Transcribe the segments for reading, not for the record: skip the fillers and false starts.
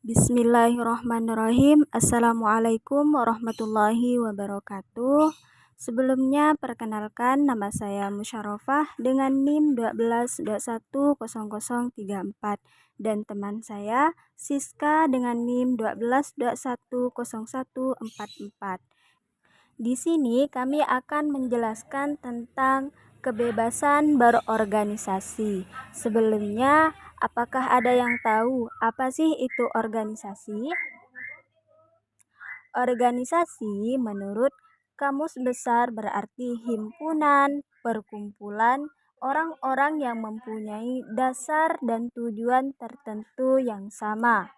Bismillahirrahmanirrahim. Assalamualaikum warahmatullahi wabarakatuh. Sebelumnya perkenalkan, nama saya Musyarofah dengan NIM 12210034 dan teman saya Siska dengan NIM 12210144. Di sini kami akan menjelaskan tentang kebebasan berorganisasi. Sebelumnya, apakah ada yang tahu apa sih itu organisasi? Organisasi menurut Kamus Besar berarti himpunan, perkumpulan orang-orang yang mempunyai dasar dan tujuan tertentu yang sama.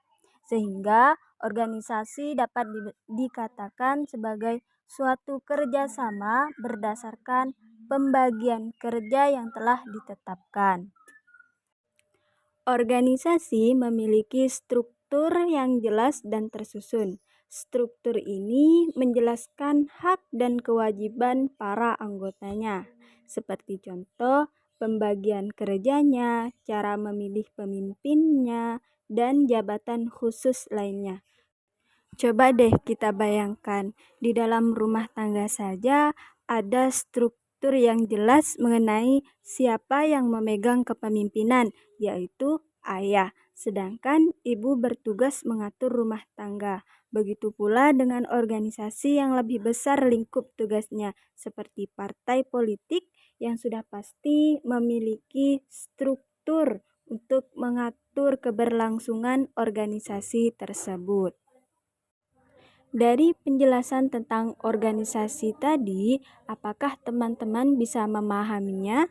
Sehingga organisasi dapat dikatakan sebagai suatu kerjasama berdasarkan pembagian kerja yang telah ditetapkan. Organisasi memiliki struktur yang jelas dan tersusun. Struktur ini menjelaskan hak dan kewajiban para anggotanya, seperti contoh pembagian kerjanya, cara memilih pemimpinnya, dan jabatan khusus lainnya. Coba deh kita bayangkan, di dalam rumah tangga saja ada struktur yang jelas mengenai siapa yang memegang kepemimpinan, yaitu ayah. Sedangkan ibu bertugas mengatur rumah tangga. Begitu pula dengan organisasi yang lebih besar lingkup tugasnya, seperti partai politik yang sudah pasti memiliki struktur untuk mengatur keberlangsungan organisasi tersebut. Dari penjelasan tentang organisasi tadi, apakah teman-teman bisa memahaminya?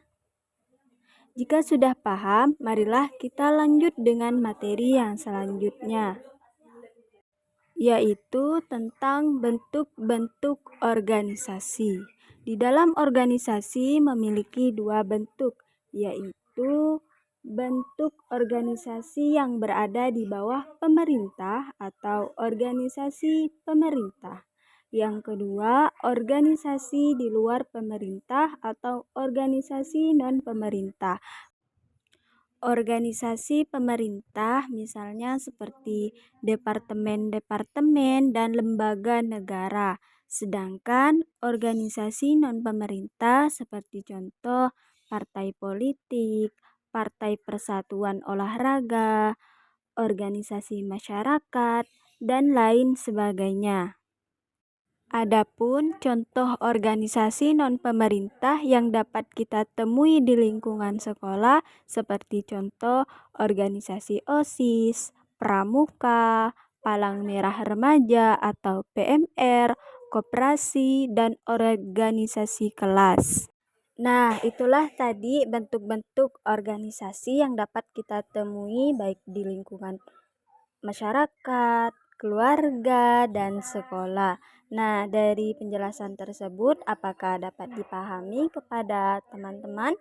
Jika sudah paham, marilah kita lanjut dengan materi yang selanjutnya, yaitu tentang bentuk-bentuk organisasi. Di dalam organisasi memiliki dua bentuk, yaitu bentuk organisasi yang berada di bawah pemerintah atau organisasi pemerintah. Yang kedua, organisasi di luar pemerintah atau organisasi non-pemerintah. Organisasi pemerintah misalnya seperti departemen-departemen dan lembaga negara. Sedangkan organisasi non-pemerintah seperti contoh partai politik, partai persatuan olahraga, organisasi masyarakat, dan lain sebagainya. Adapun contoh organisasi non-pemerintah yang dapat kita temui di lingkungan sekolah seperti contoh organisasi OSIS, Pramuka, Palang Merah Remaja atau PMR, koperasi, dan organisasi kelas. Nah, itulah tadi bentuk-bentuk organisasi yang dapat kita temui baik di lingkungan masyarakat, keluarga, dan sekolah. Nah, dari penjelasan tersebut, apakah dapat dipahami kepada teman-teman?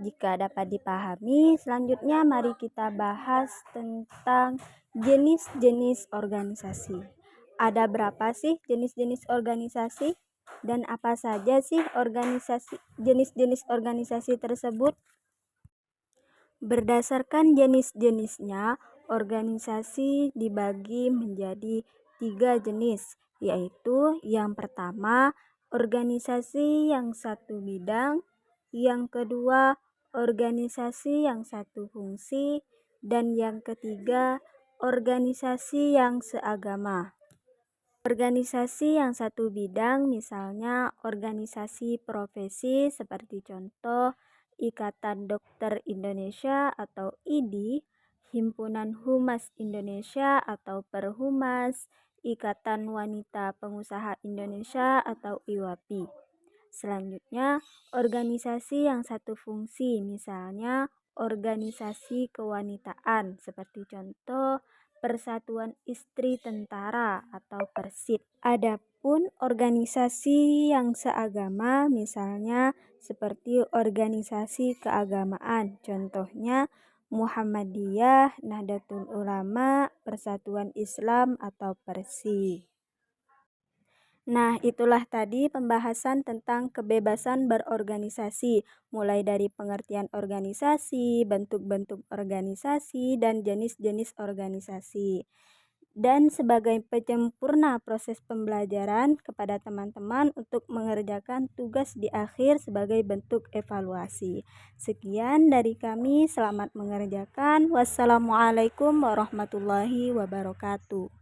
Jika dapat dipahami, selanjutnya mari kita bahas tentang jenis-jenis organisasi. Ada berapa sih jenis-jenis organisasi? Dan apa saja sih jenis-jenis organisasi tersebut? Berdasarkan jenis-jenisnya, organisasi dibagi menjadi 3 jenis, yaitu yang pertama, organisasi yang satu bidang, yang kedua, organisasi yang satu fungsi, dan yang ketiga, organisasi yang seagama. Organisasi yang satu bidang misalnya organisasi profesi seperti contoh Ikatan Dokter Indonesia atau IDI, Himpunan Humas Indonesia atau Perhumas, Ikatan Wanita Pengusaha Indonesia atau IWAPI. Selanjutnya, organisasi yang satu fungsi misalnya organisasi kewanitaan seperti contoh Persatuan Istri Tentara atau Persit. Adapun organisasi yang seagama misalnya seperti organisasi keagamaan, contohnya Muhammadiyah, Nahdlatul Ulama, Persatuan Islam atau Persi. Nah, itulah tadi pembahasan tentang kebebasan berorganisasi, mulai dari pengertian organisasi, bentuk-bentuk organisasi, dan jenis-jenis organisasi. Dan sebagai penyempurna proses pembelajaran kepada teman-teman untuk mengerjakan tugas di akhir sebagai bentuk evaluasi. Sekian dari kami, selamat mengerjakan. Wassalamualaikum warahmatullahi wabarakatuh.